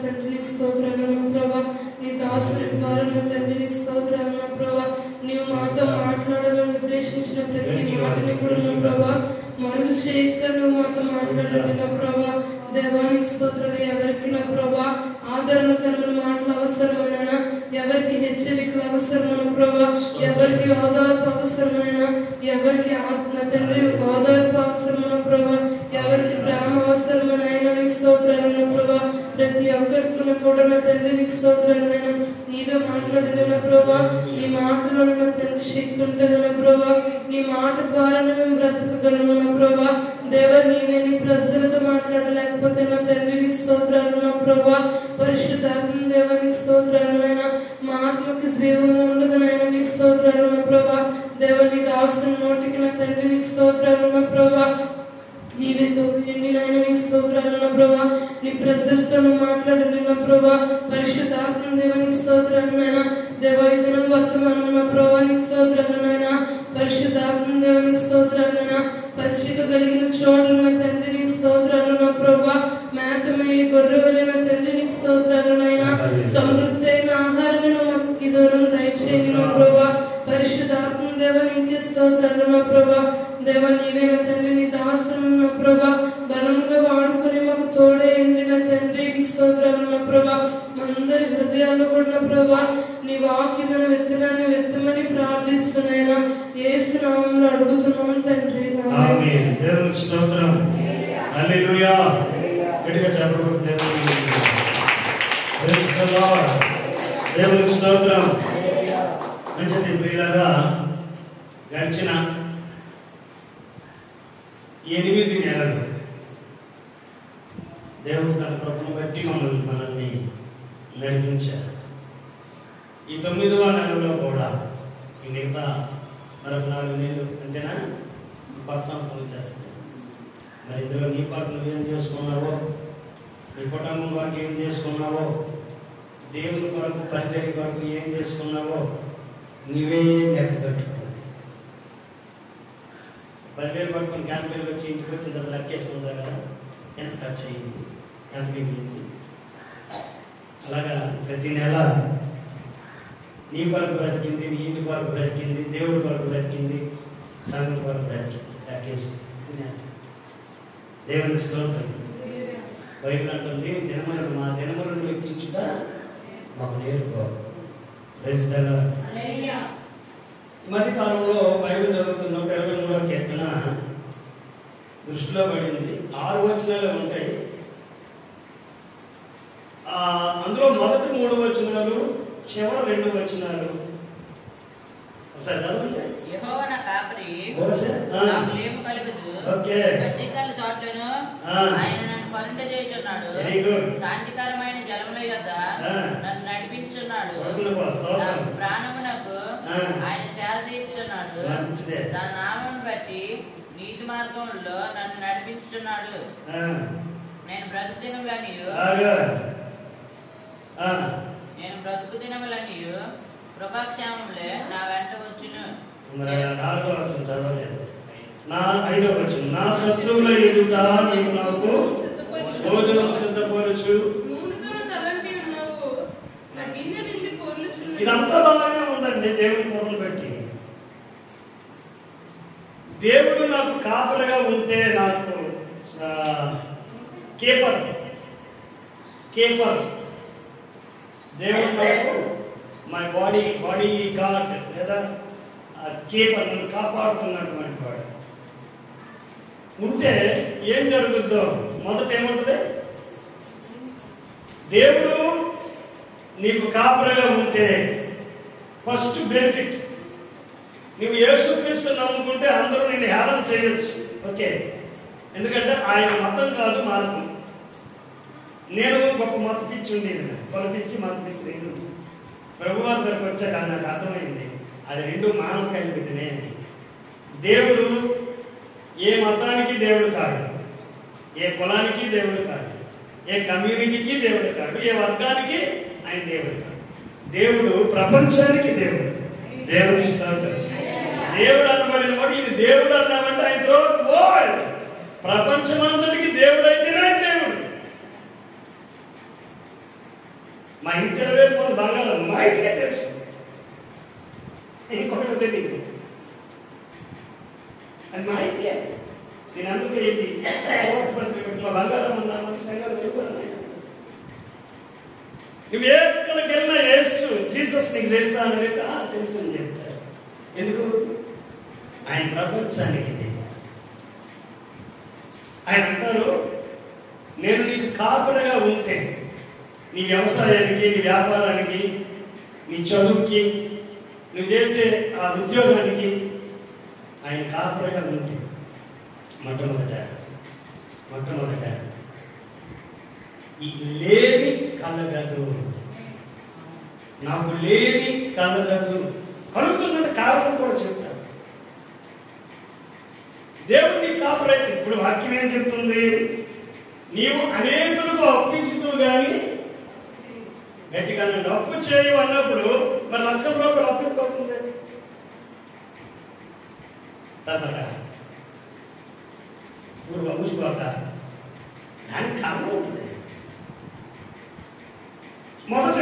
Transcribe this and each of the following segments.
తండ్రి నీకు స్తోత్రాలు ప్రభా. నీ దాసుని ద్వారా తండ్రి నీకు స్తోత్రాలు ప్రభా. నీవు మాతో మాట్లాడాలని ఉద్దేశించిన ప్రతి మాటని కూడా ప్రభా మరుగు చేయక నువ్వు మాతో మాట్లాడండి నా ప్రభా. దేవానికి స్తోత్రాలు. ఎవరికి నా ప్రభా ఆదరణకరమైన మాటలు అవసరమైన, ఎవరికి హెచ్చరికలు అవసరమైన ప్రభా, ఎవరికి ఓదార్పు అవసరమైన, ఎవరికి నా తండ్రి ఓదార్పు అవసరమైన ప్రభా, ఎవరికి ప్రేమ అవసరమైన అయినా నీకు స్తోత్రాలు ప్రభా. ప్రతి ఒక్కరికి కూడా నా తండ్రి నీకు స్తోత్రాలైనా నీవే మాట్లాడిన ప్రభా. నీ మాటలో నా తండ్రి శక్తి ఉంటుంది నా ప్రభా. నీ మాట ద్వారా మేము బ్రతకగలము నా ప్రభా. దేవ నీవే నీ ప్రజలతో మాట్లాడలేకపోతే నా తండ్రి నీ స్తోత్రాలు నా ప్రభా. పరిశుద్ధాత్మ దేవానికి స్తోత్రాలైనా మాటలకు జీవం ఉండదునైనా నీ స్తోత్రాలు నా ప్రభా. దేవ నీ దాసుని నోటికి నా తండ్రి నీ స్తోత్రాలు నా ప్రభా. నీవే తోడండి నాయన నీ స్తోత్రాలు నా ప్రభా. నీ ప్రజలతో మాట్లాడండి నా ప్రభా. పరిశుద్ధాత్మ దేవానికి స్తోత్రాలు నాయన. దేవాయుధనం వర్తమానం నా ప్రభా నీ స్తోత్రాలు నాయన. పరిశుద్ధాత్మ దేవానికి స్తోత్రాలు నాయన. పచ్చిక కలిగిన చోట్ల నా తండ్రి నీ స్తోత్రాలు నా ప్రభా. మేతమయ్యే గొర్రెవలే నా తండ్రి నీ స్తోత్రాలు నాయన. సమృద్ధి అయిన ఆహారాన్ని మాకు దూరం దయచేయండి నా ప్రభా. పరిశుద్ధాత్మ దేవానికి స్తోత్రాలు నా ప్రభా. దేవ నీవే నా తండ్రి నీ దాసులు నా ప్రభా బలంగా వాడుకుని మాకు తోడేయండి నా తండ్రి నీ స్తోత్రాలు నా ప్రభా. అందరి హృదయాల్లో కూడా నా ప్రభా నీ వాక్యమైన విత్తనాన్ని విత్తమని ప్రార్థిస్తున్నాయినా యేసు నామములో అడుగుతున్నాం తండ్రి. ఆమేన్. దేవునికి స్తోత్రం. హల్లెలూయా. గట్టిగా చెప్పండి. దేవునికి స్తోత్రం. మంచిది ప్రియులారా, గడిచిన 8 నెలలు దేవుడు తన కృపను బట్టి మనల్ని నడిపించారు. ఈ 9వ నెలలో కూడా ఈ మిగతా మరొక 4 నెలలు అంతేనా పక్షాంతం చేస్తుంది. మరి ఇందులో నీ పాటు నువ్వేం చేసుకున్నావో, నీ కుటుంబం కొరకు ఏం చేసుకున్నావో, దేవుని కొరకు పరిచర్య కొరకు ఏం చేసుకున్నావో నీవే లెక్క పెట్టుకో. 10,000 పట్టుకొని క్యాంపెయిన్కి వచ్చి ఇంటికి వచ్చిన తర్వాత లెక్కేసుకుందా కదా, ఎంత ఖర్చు అయ్యింది, ఎంత మిగిలింది. అలాగా ప్రతి నెల నీ కొరకు బ్రతికింది, నీ ఇంటి కొరకు బ్రతికింది, దేవుడి కొరకు బ్రతికింది, సంఘం కొరకు బ్రతికింది లెక్కేసి దేవునికి స్తోత్రం. బైబిల్ అంటుంది దినములను మా దినములను లెక్కించుట మాకు నేర్చుకో. ఈ మధ్య కాలంలో బైబిల్ చదువుతున్న 23వ కీర్తన దృష్టిలో పడింది. 6 వచనాలు ఉంటాయి. అందులో మొదటి 3 వచనాలు, చివరి 2 వచనాలు ఒకసారి చదవండి. యెహోవా నా కాపరి, నాకు లేమి కలుగదు. పచ్చికల చోట్లను ఆయన నన్ను పరుండజేయుచున్నాడు. శాంతికరమైన జలముల యొద్ద నన్ను నడిపించున్నాడు. ప్రాణమునకు ఆయన సేద తీర్చున్నాడు. తన నామమును బట్టి నీతి మార్గంలో నన్ను నడిపించున్నాడు. నేను బ్రతుకు దినములనియు కృపాక్షేమములే నా వెంట వచ్చును. 4వ వచనం చదవలేదు. 5వ వచనం, నా శత్రువుల ఎదుట నీవు నాకు భోజనం సిద్ధపరచు. ఇదంతా బాగానే ఉందండి. దేవుని కృపను బట్టి దేవుడు నాకు కాపరిగా ఉంటే, నాకు కేపర్ దేవుడు నాకు మై బాడీ గాడ్ లేదా కేపర్ నన్ను కాపాడుతున్నటువంటి వాడు ఉంటే ఏం జరుగుద్దో మొదట ఏముంటుంది? దేవుడు నీకు కాపరిగా ఉంటే ఫస్ట్ బెనిఫిట్, నువ్వు యేసుక్రీస్తు నమ్ముకుంటే అందరూ నేను హేళన చేయొచ్చు. ఓకే, ఎందుకంటే ఆయన మతం కాదు మార్గం. నేను ఒక మత పిచ్చి ఉండేది, పిచ్చి మత పిచ్చి నేను ప్రభువారి దగ్గరకు వచ్చాక నాకు అర్థమైంది అది 2 మానవ కల్పితనే. దేవుడు ఏ మతానికి దేవుడు కాదు, ఏ కులానికి దేవుడు కాదు, ఏ కమ్యూనిటీకి దేవుడు కాదు, ఏ వర్గానికి ఆయన దేవుడు కాదు. దేవుడు ప్రపంచానికి దేవుడు. దేవుడు స్తోత్రం. దేవుడు అనబడిన వాడు ఇది దేవుడు అన్నామంటే ఆయన త్రోట్ వరల్డ్, ప్రపంచమంతటికి దేవుడు అయితేనే ఆయన దేవుడు. మా ఇంటి వైపు బంగారం మా ఇంటికే తెలుసు, ఇంకొకటి తెలియదు, అది మా ఇంటికే. నేను అందుకే ఇది పత్రిక పెట్టిన బంగారం ఉన్నాను సంగారు వెళ్ళిపోయాను. నువ్వు ఎక్కడికి వెళ్ళినా యేసు జీసస్ నీకు తెలుసా అని అడిగితే తెలుసు అని చెప్తారు. ఎందుకు? ఆయన ప్రపంచానికి ఆయన అంటారు, నేను నీకు కాపరిగా ఉంటే నీ వ్యవసాయానికి, నీ వ్యాపారానికి, నీ చదువుకి, నువ్వు చేసే ఆ ఉద్యోగానికి ఆయన కాపరిగా ఉంటే మొట్టమొదట ఈ లేమి కలగదు, నాకు లేమి కలగదు. కలుగుతుందంటే కారణం కూడా చెప్తాను. దేవుడు నీ కాపరైతే ఇప్పుడు వాక్యం ఏం చెప్తుంది? నీవు అనేకులకు అప్పించుతూ కానీ గట్టిగా నన్ను అప్పు చేయు అన్నప్పుడు మరి ₹1,00,000 అప్పు ఎందుకు అవుతుంది? ఊసుకోక దానికి కారణం ఉంటుంది. మొదట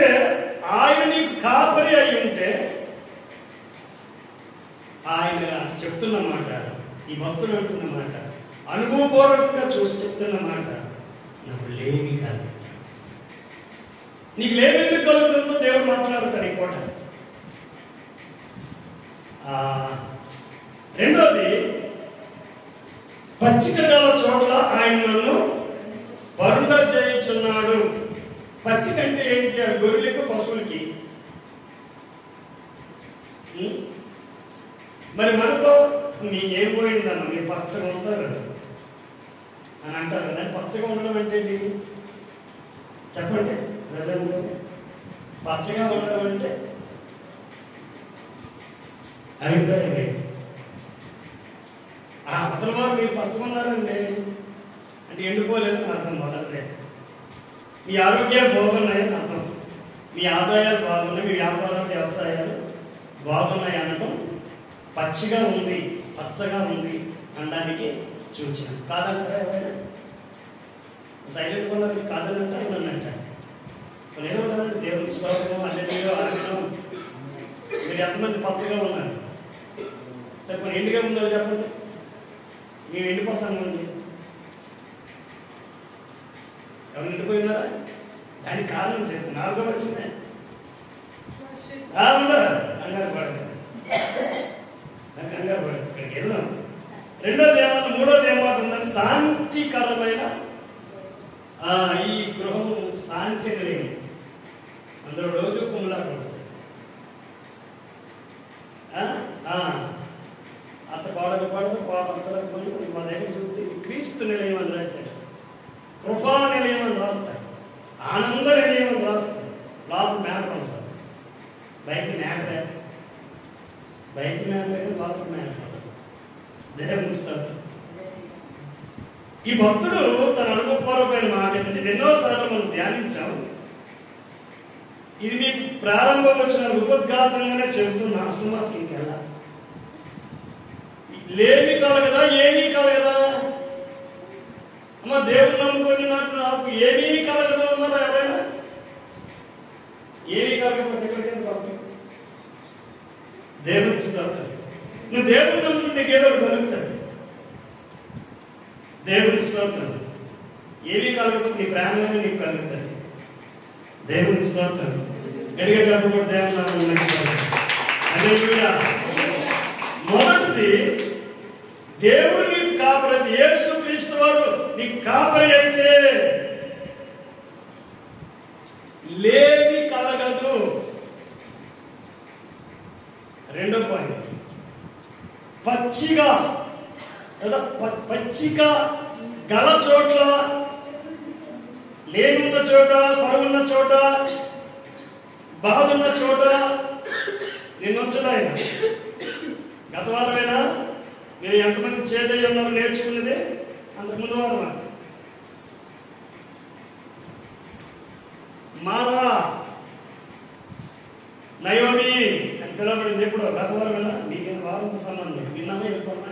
ఆయన నీకు కాపరి అయి ఉంటే ఆయన చెప్తున్న మాట, ఈ భక్తులు అంటున్న మాట, అనుభవపూర్వకంగా చూసి చెప్తున్న మాట, నాకు లేమి కాదు. నీకు లేమి ఎందుకు కలుగుతుందో దేవుడు మాట్లాడతాడు ఈ పూట. రెండోది, పచ్చిక గల చోట్ల ఆయన నన్ను వరుణ చేయుచున్నాడు. పచ్చిక అంటే ఏంటి? అది గొర్రెలకు, పశువులకి. మరి మనతో నీకేం పోయిందన్న, మీరు పచ్చగా ఉంటారు అని అంటారు కదా. పచ్చగా ఉండడం అంటే చెప్పండి ప్రజలు. పచ్చగా ఉండడం అంటే అభిప్రాయం ఏంటి? అసలు వారు మీరు పచ్చకున్నారండి అంటే ఎండిపోలేదని అర్థం. మొదటిదే మీ ఆరోగ్యాలు బాగున్నాయని అర్థం, మీ ఆదాయాలు బాగున్నాయి, మీ వ్యాపారాలు, వ్యవసాయాలు బాగున్నాయి అనడం పచ్చిగా ఉంది, పచ్చగా ఉంది అనడానికి సూచన. కాదంటారా ఎవరైనా? సైలెంట్గా ఉన్నారు కాదనంటే అన్నట్ట. కొన్ని ఏమంటారంటే దేవునికి స్తోత్రం, అన్నిటిలో ఆరోగ్యం. మీరు ఎంతమంది పచ్చగా ఉన్నారు? సరే కొన్ని ఎండుగా ఉందో చెప్పండి. మేము ఎండిపోతామండి. ఎవరు ఎండిపోయినారా? దానికి కారణం చెప్పు. నాలుగో వచ్చిందే కంగారు పడదు, కంగారు పడదు. ఇక్కడికి వెళ్ళాం. రెండోది ఏమన్నా, మూడోది ఏమాట ఉందని, శాంతికరమైన ఈ గృహం శాంతి నిలయం. అందులో రోజు కుమ్ములాట ఉంటుంది. అత్త కోడలు పడదు, కోడంతలకు పని. మా దగ్గర చూస్తే ఇది క్రీస్తు నిలయం అని రాశాడు, కృపా నిలయం అని రాస్తాడు, ఆనంద నిలయం అని రాస్తాడు. లోపల మ్యాటర్ ఉంటుంది. బయట మ్యాటరే, బయట మ్యాటరే, లోపల మ్యాటర్. దేవుని స్తోత్రం. ఈ భక్తుడు తన అనుభవపూర్వకమైన మాట ఏంటంటే, ఇది ఎన్నోసార్లు మనం ధ్యానించాం. ఇది మీకు ప్రారంభం వచ్చిన ఉపద్ఘాతంగానే చెబుతున్నా. అసలు ఇంకెలా లేమి కలగదా, ఏమీ కలగదా? అమ్మ దేవుడు నమ్ముకొని నాకు ఏమీ కలగదు అన్నారా ఎవరైనా? ఏమీ కలగకపోతే ఎక్కడికైనా భక్తుడు దేవుడు స్తోత్రం. నువ్వు దేవుడు నమ్ముకుంటే ఏదో కలుగుతుంది. దేవుని స్తోత్రం. ఏమీ కలగకపోతే నీ ప్రాణాన్ని నీకు కలుగుతుంది. దేవుని స్తోత్రం. ఎడిగా చెప్పకూడదు. దేవుని హల్లెలూయా. మొదటిది, దేవుడు నీకు కాపరి, యేసుక్రీస్తు వారు నీకు కాపరి అయితే లేమి కలగదు. రెండో పాయింట్, పచ్చిగా పచ్చిక గల చోట్ల, లేనున్న చోట, పరుగున్న చోట, బాధున్న చోట నేను ఉంచడాయన. గత వారమైనా మీరు ఎంతమంది చేదయ్య ఉన్నారు నేర్చుకున్నది? అంతకుముందు వారం మారా నయోమి అని పిలవబడింది. ఎప్పుడో గత వారమైనా మీకేం వారంతో సంబంధం విన్నామే వెళ్ళిపోమా.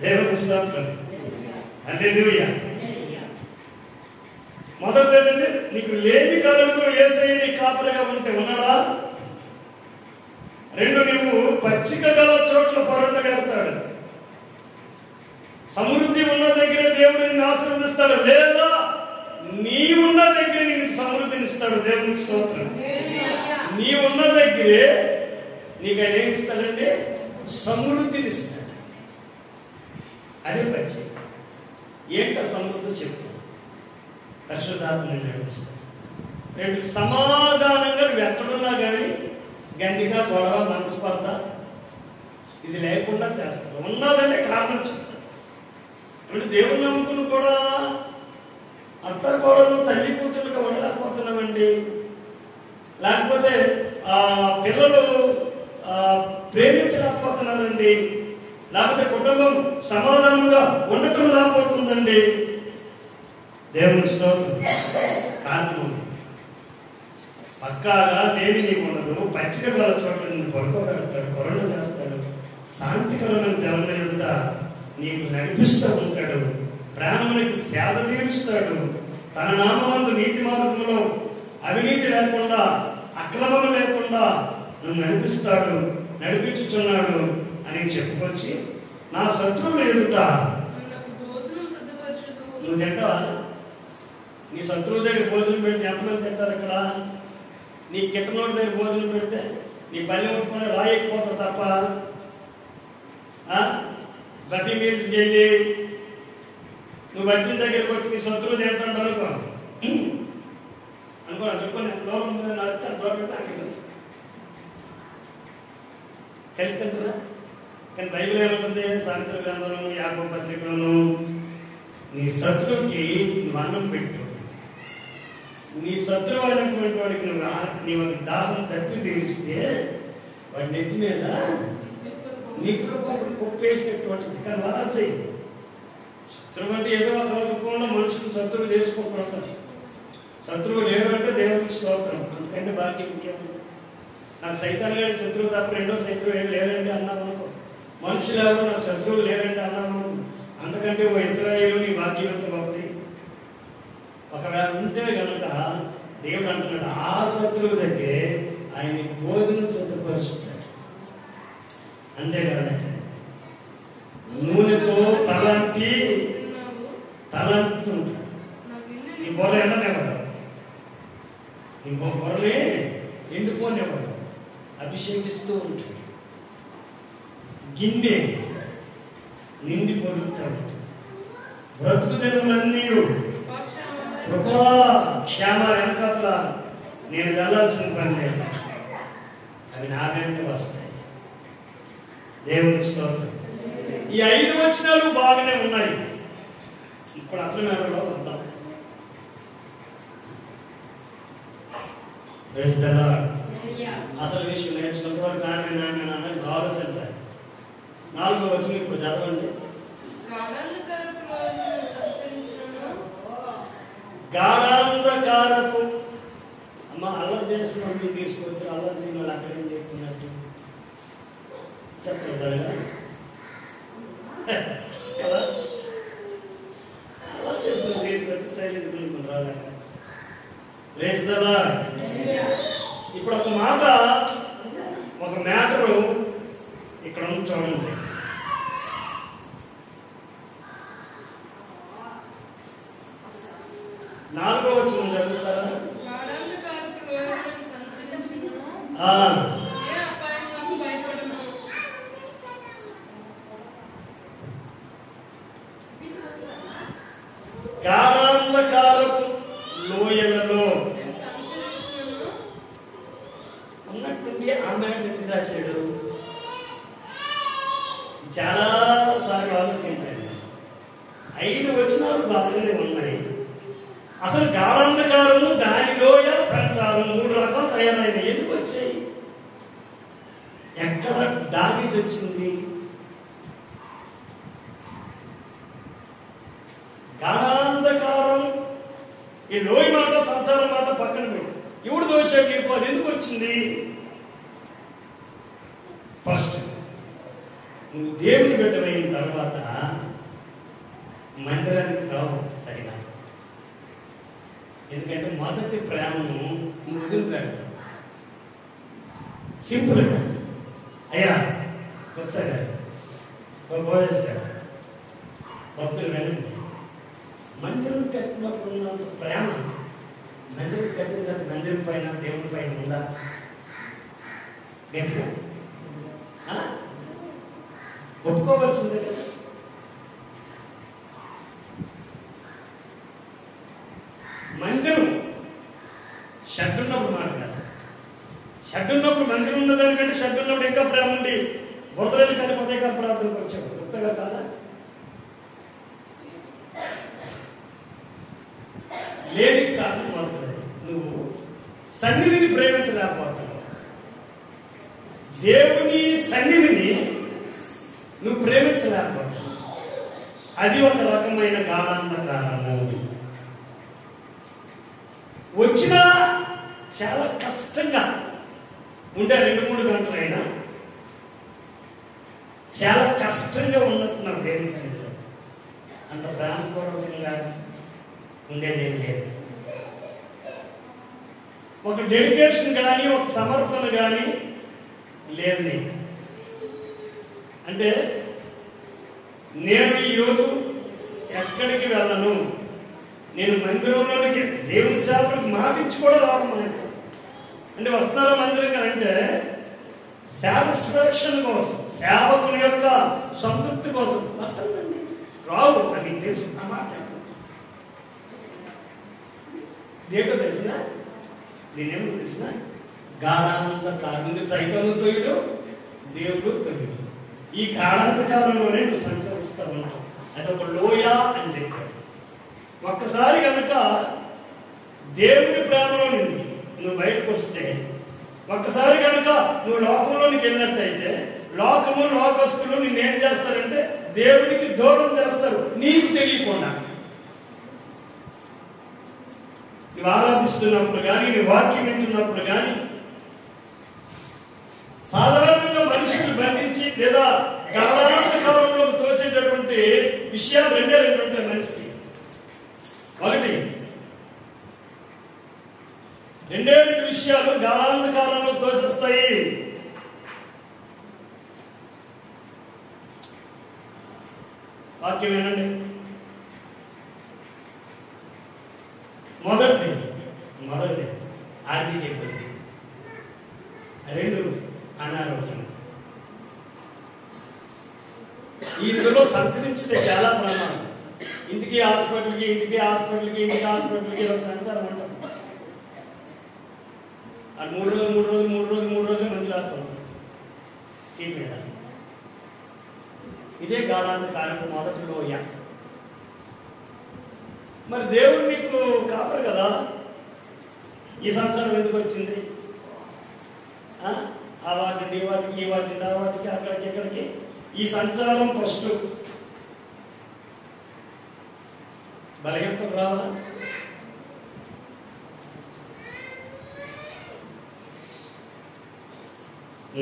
దేవుని స్తోత్రం. హల్లెలూయా. మొదటిది ఏంటంటే నీకు లేమి కలుగుతూ యేసయ్య నీ కాపరిగా ఉంటే ఉన్నాడా? రెండు, నువ్వు పచ్చిక గల చోట్ల పరుండ కడతాడు. సమృద్ధి ఉన్న దగ్గర దేవుడు నిన్ను ఆశీర్వదిస్తాడు, లేదా నీ ఉన్న దగ్గర నీకు సమృద్ధిని ఇస్తాడు. దేవునికి స్తోత్రం. నీ ఉన్న దగ్గరే నీకు ఆయన ఏమి ఇస్తాడంటే సమృద్ధిని ఇస్తాడు. అదే పచ్చి. ఏంటో సమృద్ధి చెప్తాడు, పరిశుద్ధాత్మని నడిపిస్తాడు. రెండు, సమాధానంగా నువ్వు ఎక్కడున్నా కానీ గందిగా గొడవ మనస్పర్ధ ఇది లేకుండా చేస్తాడు. ఉన్నదంటే కారణం చెప్తాడు. అంటే దేవుని నమ్ముకుని కూడా అత్తకోడలు తల్లి కూతురుగా ఉండలేకపోతున్నామండి. లేకపోతే పిల్లలు ప్రేమించలేకపోతున్నారండి. లేకపోతే కుటుంబం సమాధానంగా ఉండటం లేకపోతుందండి. దేవుని స్తోత్రం. కారణం పక్కాగా దేవి నీకు ఉండదు. పచ్చిక గల చోట్ల నిన్ను పడుకోబెడతాడు, కొరణ చేస్తాడు, శాంతికరమైన జనం ఎదుట నీకు నడిపిస్తూ ఉంటాడు, ప్రాణమునికి సేద తీరుస్తాడు. తన నామమందు నీతి మార్గంలో అవినీతి లేకుండా అక్రమం లేకుండా నువ్వు నడిపిస్తాడు, నడిపించుచున్నాడు అని చెప్పుకొచ్చి నా శత్రువులు ఎదుట నువ్వు తింటావా? నీ శత్రువు దగ్గర భోజనం పెడితే ఎంతమంది తింటారు? అక్కడ నీ కిట్టనోడి దగ్గర భోజనం పెడితే నీ పల్లె ముట్టుకుని రాయకపోతారు తప్ప. బఫీ మీల్స్కి వెళ్ళి నువ్వు బట్టిన దగ్గరికి వచ్చి నీ శత్రువు తింటాడు అనుకో చెప్పండి, ఎంత దూరం ఉందో నడితే దూరం కలిసి తింటారా? కానీ బైబిల్ ఏమంటుంది? సామెతల గ్రంథంలో, యాకోబు పత్రికలోను నీ శత్రువుకి నువ్వు అన్నం పెట్టు. నీ శత్రువు అయినటువంటి వాడికి నువ్వు దాహం తప్పి తీరిస్తే వాడి నెత్తి మీద నిప్పుడు కుప్పేసినటువంటిది. కానీ అలా చెయ్యి. శత్రువు అంటే ఏదో ఒక రూపంలో మనుషులు శత్రువు చేసుకోకూడదు. శత్రువు లేరు అంటే దేవునికి స్తోత్రం. అందుకంటే భాగ్యం ఇంకేముంది? నాకు సైతాన్ గారి శత్రువు తప్ప రెండో శత్రువు ఏం లేరండి అన్నావు అనుకో. మనుషులు ఎవరు నాకు శత్రువులు లేరండి అన్నావు. అందుకంటే ఓ ఇశ్రాయేలు నీ భాగ్యం ఎంత గొప్పది. ఒకవేళ ఉంటే కనుక దేవుడు అంటున్నాడు, ఆ శత్రువు దగ్గరే ఆయన భోజనం సిద్ధపరుస్తాడు. అంతేకాదంటే నూనెతో తలంటి తలంపుతుంటాడు. నీ బొర ఎండనివ్వడు, నీ బొరని ఎండిపోనివ్వడు, అభిషేకిస్తూ ఉంటాడు. గిన్నె నిండి పొడుగుతాడు. బ్రతుకు దినములన్నీ కృపా క్షేమ వెనకాతల నేను వెళ్ళాల్సిన పని లేదు, అవి నా వెంట వస్తాయి. దేవునికి స్తోత్రం. ఈ 5 వచనాలు బాగానే ఉన్నాయి. ఇప్పుడు అసలు మేడలో వద్దాం. అసలు విషయం నేర్చుకున్న వరకు నాన్న ఆలోచించాలి. 4వ వచనం ఇప్పుడు చదవండి. గాఢాంధకారపు అమ్మ అల్లరి చేసిన వాళ్ళు తీసుకొచ్చి అల్లరి చేయని వాళ్ళు అక్కడ ఏం చెప్తున్నట్టు చెప్పగలరా? కదా అల్లరి చేసిన తీసుకొచ్చి సైలెంట్ పిలుపుని రాలేక. ఇప్పుడు ఒక మాట, ఒక మ్యాటరు ఇక్కడ ఉంది చూడండి. నాలుగో వచనం జరుగుతారా? గాఢాంధకారపు లోయలలో ఉన్నట్టుండి ఆమె ఎత్తి రాశాడు. చాలా సార్లు ఆలోచించండి. 5 వచనాలు బాగానే ఉన్నాయి. అసలు గాఢాంధకారము, దానిలోయ, సంసారం 3 రకాలు తయారైన ఎందుకు వచ్చాయి? ఎక్కడ డామేజ్ వచ్చింది? గాఢాంధకారం, ఈ లోయ మాట, సంసారం మాట పక్కన పెట్టు. ఎవడు దోషాడు నీకు? అది ఎందుకు వచ్చింది? ఫస్ట్ నువ్వు దేవుని బిడ్డమైన తర్వాత మందిరానికి రావు సరిగా. ఎందుకంటే మొదటి ప్రేమను నువ్వు వదిలిపెడతావు. సింపుల్గా అయ్యా కొత్తగా బోధిస్తాడు భక్తులు వెళ్ళండి. మందిరం కట్టినప్పుడు ఉన్నంత ప్రేమ మందిరం కట్టిన తర్వాత మందిరం పైన దేవుడి పైన ఉందా? గట్టిగా ఒప్పుకోవాల్సిందే కదా. మందిరం షడ్ ఉన్నప్పుడు మాట కాదు. షడ్ ఉన్నప్పుడు మందిరం ఉన్నదానికంటే షడ్ ఉన్నప్పుడు ఇంకా ప్రేమ ఉండి బురదలని కలిపి ఇంకా ప్రార్థనకు వచ్చావు. కొత్తగా కాదా? లేని కారణం మాత్రమే నువ్వు సన్నిధిని ప్రేమించలేకపోతున్నావు. దేవుని సన్నిధిని నువ్వు ప్రేమించలేకపోతున్నావు. అది ఒక రకమైన గాఢాంధకారము. వచ్చినా చాలా కష్టంగా ఉండే 2-3 గంటలైనా చాలా కష్టంగా ఉన్నట్టున్నావు దేవుని సన్నిధిలో. అంత ప్రేమపూర్వకంగా ఉండేదేం లేదు. ఒక డెడికేషన్ కానీ ఒక సమర్పణ కానీ లేదు నీకు. అంటే నేను ఈరోజు ఎక్కడికి వెళ్ళను, నేను మందిరంలోనికి దేవుని సేవకులకు మాటించి కూడా రావడం మానేశాను. అంటే వస్తున్నారా మందిరం అంటే సాటిస్ఫాక్షన్ కోసం, సేవకుని యొక్క సంతృప్తి కోసం వస్తానండి. రావు అని తెలుసు. ఆ మాట చెప్పండి. దేవుడు తెలిసిన నేనేమో తెలిసిన గాఢాంధకారం. సైతం తొయ్యడు, దేవుడు తొయ్యడు. ఈ గాఢాంధకారంలోనే నువ్వు సంచరిస్తూ ఉంటావు. అది ఒక లోయ అని చెప్పాడు. ఒక్కసారి కనుక దేవుడి ప్రేమలో నుండి నువ్వు బయటకు వస్తే, ఒక్కసారి కనుక నువ్వు లోకంలోనికి వెళ్ళినట్టయితే లోకము లోకస్తులు నిన్నేం చేస్తారంటే దేవుడికి దూరం చేస్తారు నీకు తెలియకుండా. నువ్వు ఆరాధిస్తున్నప్పుడు కానీ, నువ్వు వాక్యం వింటున్నప్పుడు కానీ సాధారణంగా మనుషులు బంధించి లేదా గాఢాంధకారంలో తోసేటటువంటి విషయాలు 2 ఉంటాయి మనిషికి. ఒకటి 2 విషయాలు గాఢాంధకారంలో తోసేస్తాయి. వాక్యం ఏనండి. మొదటిది ఆర్థిక ఇబ్బంది, 2 అనారోగ్యం. ఇందులో సంచరించితే చాలా ప్రమాదం. ఇంటికి హాస్పిటల్కి ఒక సంచారం ఉంటాం. అది 3 రోజులు మందులు వేస్తాం సీట్ మీద. ఇదే గాఢాంధకారపు మొదటి లోయ. మరి దేవుడు నీకు కాపరు కదా, ఈ సంసారం ఎందుకు వచ్చింది? ఆ వాటిని ఈ వాటిని ఆ వాటికి అక్కడికి ఎక్కడికి ఈ సంచారం ఫస్ట్ బలహీనతకు రావా?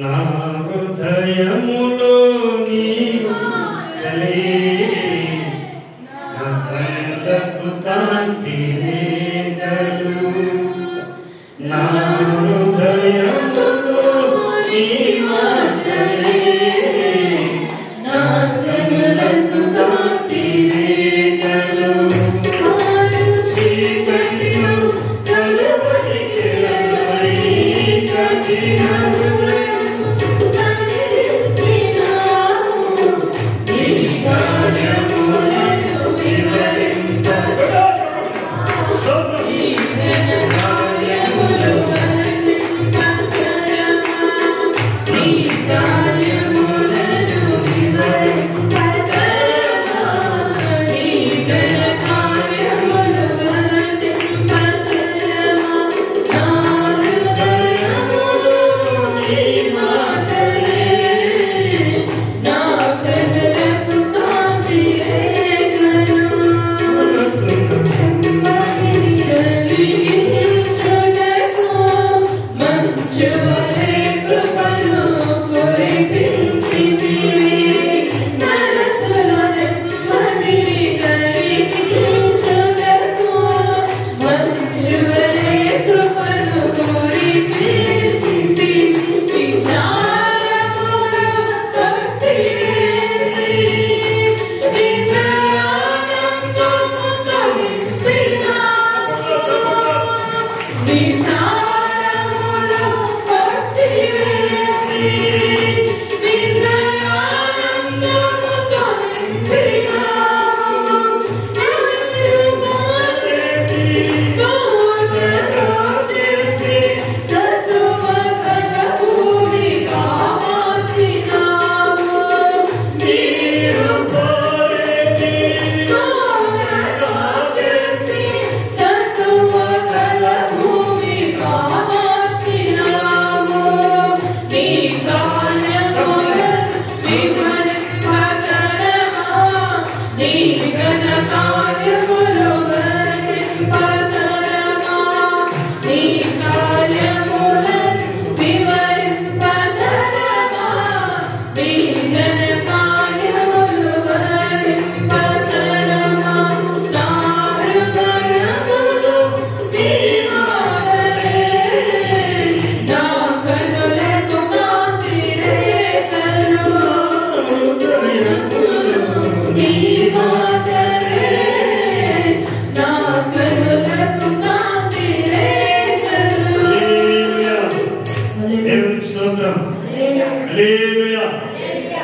నా హృదయములో నీవు నా కళ్ళకు కాంతి రేఖలు, నా హృదయములో నీ మాటలే నా కళ్ళకు కాంతి రేఖలు. చీకటిలో కలువరికి వివరింప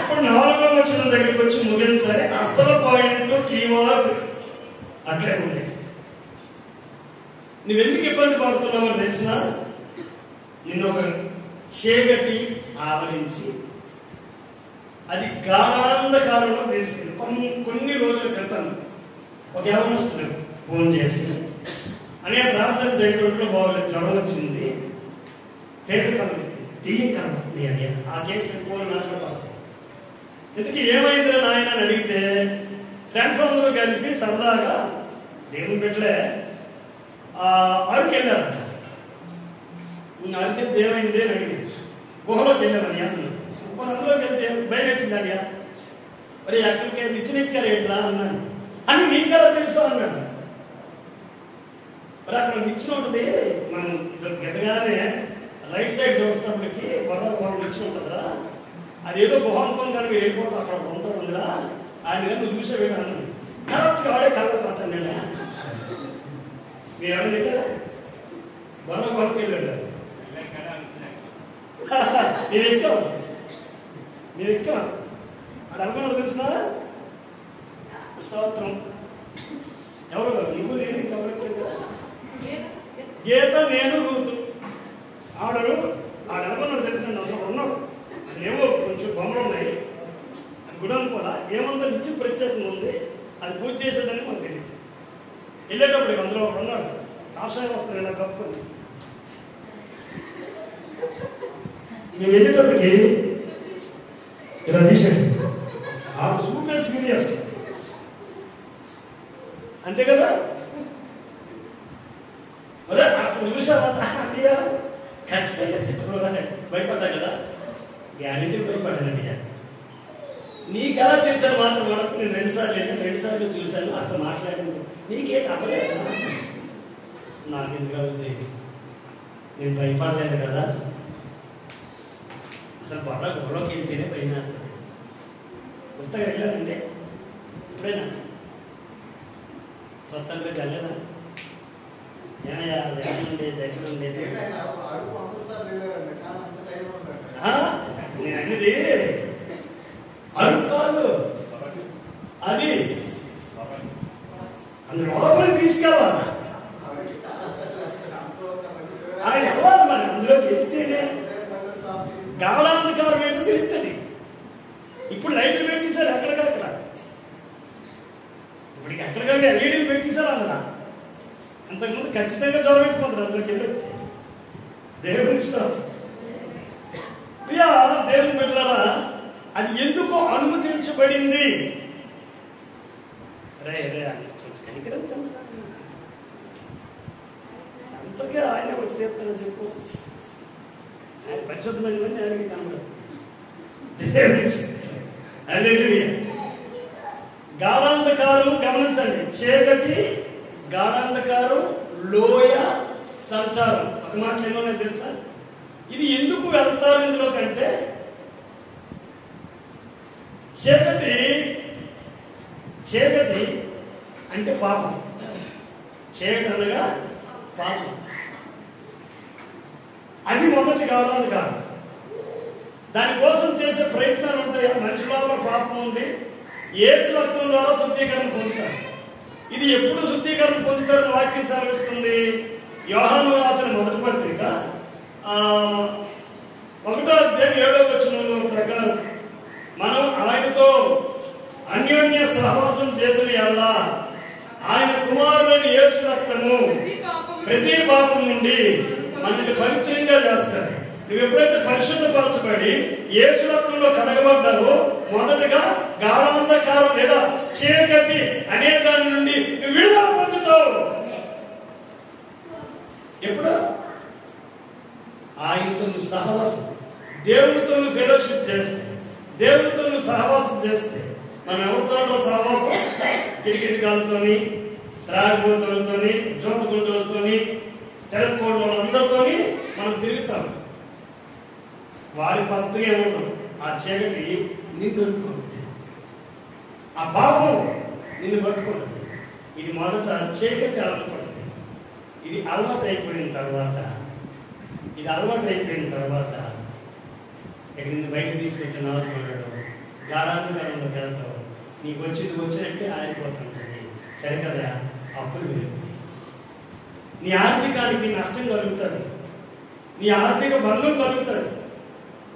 ఇప్పుడు 4వ వచనం దగ్గరికి వచ్చి ముగింది. సరే, అసలు పాయింట్ కీవర్డ్ అట్లే ఉంది. నువ్వెందుకు ఇబ్బంది పడుతున్నావో తెలిసిన, నిన్ను ఒక చీకటి ఆవరించి అది గాఢాంధకారంలో తీసుకుంది. కొన్ని రోజుల క్రితం ఒక యవనస్తుడు ఫోన్ చేసి అనే ప్రార్థన చేయడంలో బాగోలేదు, జ్వరం వచ్చింది, పేట కలదు, దెయ్యం కనబడుతుంది అని. ఆ కేసు ఫోన్ మాట్లాడతాను. ఇంతకీ ఏమైందిరా నాయన అని అడిగితే, ఫ్రెండ్స్ అందరూ కలిపి సరదాగా దేవుని బిడ్డలే అరకు వెళ్ళారంట. అరికెళ్తే ఏమైంది అని అడిగి, గుహలోకి వెళ్ళామని అన్నాను. మరి అందులోకి వెళ్తే భయం వచ్చిందని, మరి అక్కడికి నిచ్చినెక్కారు ఏంట్రా అన్నాను. అని నీకెలా తెలుసు అన్నాడు. మరి అక్కడ నిచ్చిన ఉంటుంది, మనం గెట్టగానే రైట్ సైడ్ చూస్తున్నప్పటికీ బొర్ర నిచ్చిన ఉంటుందిరా, అదేదో గుహ అనుకోని కానీ మీరు వెళ్ళిపోతా అక్కడ ఉంటుందిరా, ఆయన కానీ నువ్వు చూసే వెళ్ళి అన్నాను. కరెక్ట్గా ఆడే కళ్ళపోతాను నేను. మీరు ఎవరైనా వెళ్ళారా? బొర్ర గుహకి వెళ్ళాడు. నేను ఎక్కాం అది అనుకున్నాడు తెలిసిన స్తోత్రం. ఎవరు నువ్వు నేను ఇంకెవరు? గీత, నేను, రూతు. ఆడను అనుకున్నాడు తెలిసిన అందులో ఉన్నాడు. ఏమో కొంచెం బొమ్మలు ఉన్నాయి, అది గుడి అనుకోవాలా, ఏముందో నిత్యం ప్రత్యేకంగా ఉంది, అది పూజ చేసేదని మాకు తెలియదు. వెళ్ళేటప్పుడు అందులో ఉన్నాడు, కాషాయం వస్తాను ఇలా కప్పుకొని. మేము వెళ్ళేటప్పటికి ఇలా తీసాడు, ఆ సూపర్ సీరియస్ అంతే కదా. అదే అప్పుడు చూసావా అన్నయ్య, ఖచ్చితంగా చెప్పుకోవాలని భయపడ్డా కదా, గ్యారెంటీ భయపడ్డానండి. నీకెలా తెలిసాను మాత్రం మనకు, నేను 2 సార్లు వెళ్ళాను, 2 సార్లు చూశాను, అతను మాట్లాడింది నీకేంటి అవ్వలేదా? నాకెందుకు అవుతుంది, నేను భయపడలేదు కదా. అసలు గొడవకి వెళ్తేనే భయం వేస్తుంది. కొత్తగా వెళ్ళానండి, ఎప్పుడైనా స్వతంత్రంగా వెళ్ళలేదా? ఏమయ్యా వ్యాధి ఉండేది, దగ్గర ఉండేది. నేను అన్నది అరుపు కాదు, అది అందులో లోపలికి తీసుకెళ్ళాలి. ఆయన వెళ్ళాలి మరి, అందులోకి వెళ్తేనే గాఢాంధకారం ఏంటో తెలుస్తుంది. ఇప్పుడు లైట్లు పెట్టేశారు ఎక్కడికక్కడ, ఇప్పటికి ఎక్కడికంటే ఎల్ఈడీలు పెట్టేశారు అందులో. అంతకుముందు ఖచ్చితంగా జ్వరం పెట్టిపోతారు అందులోకి వెళ్ళొస్తే. దేవుని ఇష్టం. ప్రియా దేవుని బిడ్డలారా, అది ఎందుకు అనుమతించబడింది? రే అంతగా ఆయన వచ్చి తీస్తానో చెప్పు. ఆయన పరిశుద్ధమైనవన్నీ ఆయనకి కనబడదు. గాఢాంధకారం గమనించండి, చీకటి, గాఢాంధకారం, లోయ, సంచారం. ఒక మాటలు ఏమన్నా తెలుసా? ఇది ఎందుకు వెళ్తారు ఇందులో కంటే, చీకటి అంటే పాపం, చీకటి అనగా పాపం. మొదటి కావాలి కాదు. దానికోసం చేసే ప్రయత్నాలు ఉంటాయి. మనుషులలో పాపం ఉంది, యేసు రక్తం ద్వారా శుద్ధీకరణ పొందుతారు. ఇది ఎప్పుడు శుద్ధీకరణ పొందుతారని వాక్యం సెలవిస్తుంది. యోహాను రాసిన మొదటి పత్రిక 1వ అధ్యాయం 7వ వచనం ప్రకారం మనం ఆయనతో అన్యోన్య సహవాసం చేసిన యెడల ఆయన కుమారుడైన యేసు రక్తము ప్రతి పాపం నుండి మనల్ని పవిత్రంగా చేస్తారు. నువ్వు ఎప్పుడైతే పరిశుద్ధపరచబడి యేసు రక్తంలో కడగబడ్డావో మొదటగా గాఢాంధకారం లేదా చీకటి అనే దాని నుండి విడుదల పొందుతావు. ఎప్పుడు? ఆయనతో నువ్వు సహవాసం, దేవుడితో నువ్వు ఫెలోషిప్ చేస్తే, దేవుడితో నువ్వు సహవాసం చేస్తే. మనం ఎవరితో సహవాసం? కిటికిటికాలతోని, త్రాగిపోతులతోని, జోతగుండులతోని, తెరకోడు వాళ్ళందరితోని మనం తిరుగుతాం. వారి పద్ధతిగా ఏమవుతాం? ఆ చీకటి నిన్ను పట్టుకుంటుంది, ఆ పాపం నిన్ను పట్టుకుంటుంది. ఇది మొదట చీకటి అలవాటు. ఇది అలవాటు అయిపోయిన తర్వాత ఇక్కడ నిన్ను బయట తీసుకొచ్చిన ఆడుకున్నాడు, గాఢాంధకారంలోకి వెళ్తావు. నీకు వచ్చినట్టే ఆరిపోతుంటుంది. సరికదా? అప్పులు పెరుగుతాయి, నీ ఆర్థికానికి నష్టం కలుగుతుంది, నీ ఆర్థిక భంగం కలుగుతుంది.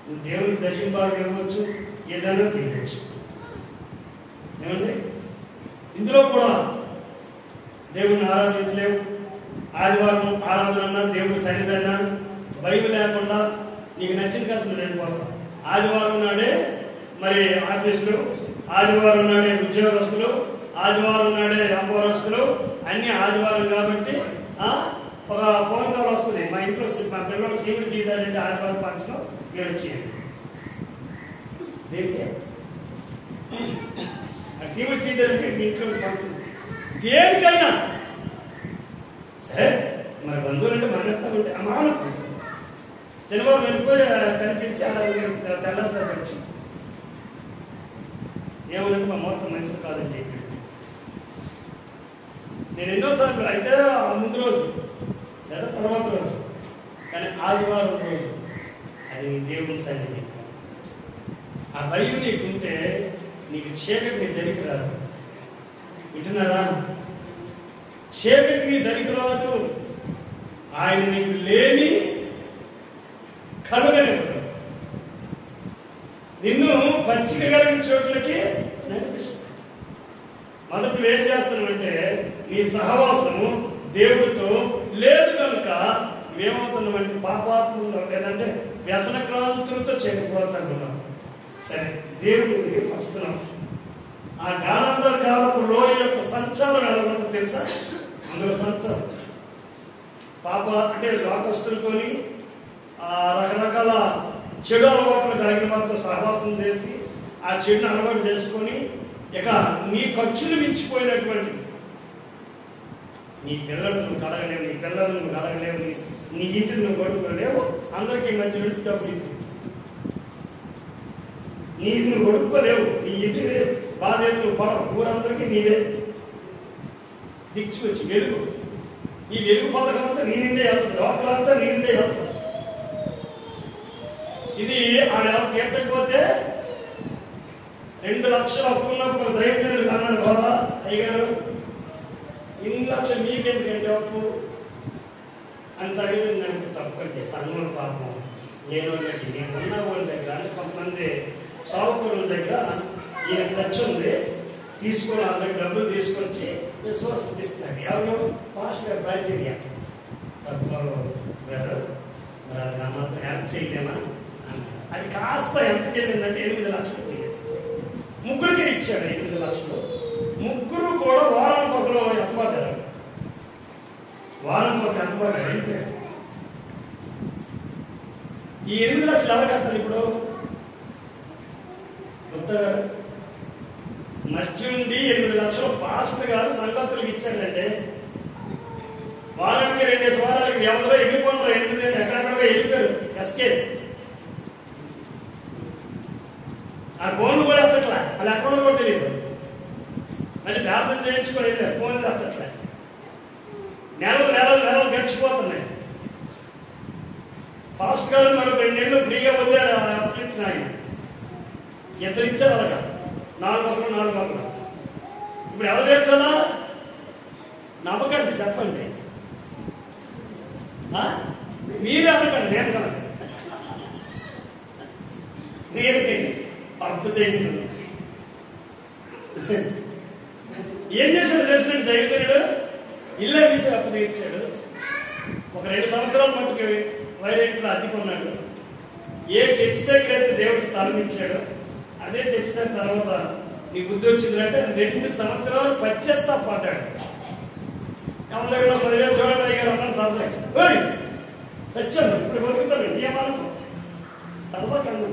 నువ్వు దేవునికి దర్శన భాగం ఇవ్వచ్చు, ఏదైనా తినవచ్చు. ఏమండి? ఇందులో కూడా దేవుడిని ఆరాధించలేవు. ఆదివారం ఆరాధన, దేవుడి సన్నిధన్నా, బైబిల్ లేకుండా నీకు నచ్చిన కాస్త నువ్వు వెళ్ళిపోతావు. ఆదివారం నాడే మరి ఆఫీసులు, ఆదివారం నాడే ఉద్యోగస్తులు, ఆదివారం నాడే వ్యాపారస్తులు, అన్ని ఆదివారం కాబట్టి ఒక ఫోన్ కాల్ వస్తుంది, మా ఇంట్లో మా పిల్లలు సీవుడు చేయాలంటే ఆదివారం ఫంక్షన్ మీరు వచ్చేయండి. దేనికి సీవుడు చేయాలంటే మీ ఇంట్లో ఫంక్షన్ దేనికైనా సరే. మరి బంధువులు అంటే మానేస్తా ఉంటే అమానకు శనివారం వెళ్ళిపోయి కనిపించి తెల్లారి వచ్చి ఏమనంటే మా మొత్తం మంచిది కాదండి. నేను ఎన్నోసార్లు అయితే ముందు రోజు లేదా తర్వాత రోజు, కానీ ఆదివారం రోజు అది దేవుని సన్నిధి. ఆ భయం నీకుంటే నీకు చీకటి నీ దగ్గరికి రాదు. వింటున్నారా? చీకటి నీ దగ్గరికి రాదు. ఆయన నీకు లేని కలుగనివ్వదు. నిన్ను పచ్చిక కలిగిన చోట్లకి నడిపిస్తుంది. మొదటి ఏం చేస్తున్నామంటే నీ సహవాసము దేవుడితో లేదు కనుక మేమవుతున్నామంటే పాపాత్మలో లేదంటే వ్యసనక్రాంతులతో చేరిపోతున్నాం. సరే, దేవుడి దగ్గరికి వస్తున్నాం. ఆ గాఢాంధకారపు లోయ యొక్క సంచారం ఎలా ఉంటుందో తెలుసా? అందులో సంచారం పాప అంటే లోకస్తులతోని రకరకాల చెడు అలవాట్లు కలిగిన వారితో సహవాసం చేసి ఆ చెడుని అలవాటు చేసుకొని ఇక నీ ఖర్చులు మించిపోయినటువంటి నీ పిల్లలు నువ్వు కలగలేవు, నీ పిల్లలు నువ్వు కలగలేవు, నీ ఇంటిని నువ్వు గడుపుకోలేవు. అందరికీ మధ్య డబ్బులు నీది నువ్వు గడుపుకోలేవు. నీ ఇంటిని బాధేది నువ్వు పడవు. ఊరందరికీ నీవే దిక్చి వచ్చి వెలుగు. ఈ వెలుగు పథకం అంతా నీ నిండే వెళ్తుంది, లోపలంతా నీ నిండే వెళ్తుంది. ఇది ఆడ తీర్చకపోతే 2 లక్షలు అప్పుకున్నప్పుడు దైవజనుడు అన్నాడు, బాబా అయ్యగారు 2 లక్షలు మీకెందుకంటే అప్పు అని తగిలింది. అంటే తప్పండి, సంఘం పాపం. నేను ఉన్న వాళ్ళ దగ్గర అంటే కొంతమంది సాగుకూరుల దగ్గర ఈయన ఖర్చు ఉంది, తీసుకొని వాళ్ళ దగ్గర డబ్బులు తీసుకొచ్చి విశ్వాసం ఇస్తాడు. ఎవరు? పాస్ట్ గారు పరిచర్య. తప్పగారు మరి అది నా మాత్రం యాప్ చేయలేమా? అది కాస్త ఎంతకి వెళ్ళిందంటే 8 లక్షలు. ముగ్గురికి ఇచ్చాడు 8 లక్షలు. ముగ్గురు కూడా వారానికి ఒకరు ఎంతపడ్డారు, వారానికి ఒక ఎంతపడ్డారు అంటే ఈ 8 లక్షలు ఎవరు కట్టాలి ఇప్పుడు? గుప్తా మధ్యుండి 8 లక్షలు పాస్టర్ గారు సంగతులకు ఇచ్చాడంటే వారానికి 2 వారాలకి వ్యవధిలో ఎగిరిపోయినారు. 8 ఎక్కడెక్కడ వెళ్ళిపోయారు. ఎస్కే ఆ ఫోన్లు కూడా ఎత్తట్లే, వాళ్ళు ఎక్కడ కూడా తెలియదు. మళ్ళీ ప్రార్థన చేయించుకొని వెళ్ళారు, ఫోన్లు ఎత్తట్లే. నెలలు గడిచిపోతున్నాయి. పాస్టర్ పుస్తకాలు మనకు 2 నెలలు ఫ్రీగా వదిలేడు అప్పులు ఇచ్చిన ఆయన. ఇద్దరు ఇచ్చారు అలాగా, 4 ఒకరు. ఇప్పుడు ఎవరు తెచ్చాలా? నమ్మకండి, చెప్పండి. మీరే అనకండి, నేను కాదు. నేరుకే అప్పు చేయలేదు. ఏం చేశాడు తెలిసినట్టు దైవజనుడు? ఇల్లు అమ్మేసి అప్పు తీర్చాడు. ఒక 2 సంవత్సరాల మట్టుకు వైరేట్లో అద్దెకున్నాడు. ఏ చర్చి దగ్గర అయితే దేవుడు స్థలం ఇచ్చాడు, అదే చర్చి దగ్గర తర్వాత నీ బుద్ధి వచ్చిందంటే 2 సంవత్సరాలు పశ్చాత్తాపడ్డాడు. ఎవరి దగ్గర 10,000 చూడండి అయ్యారు అన్నాను సరదాగా. వచ్చాను ఇప్పుడు బతుకుతాను ఏమనుకో సరదా కాదు.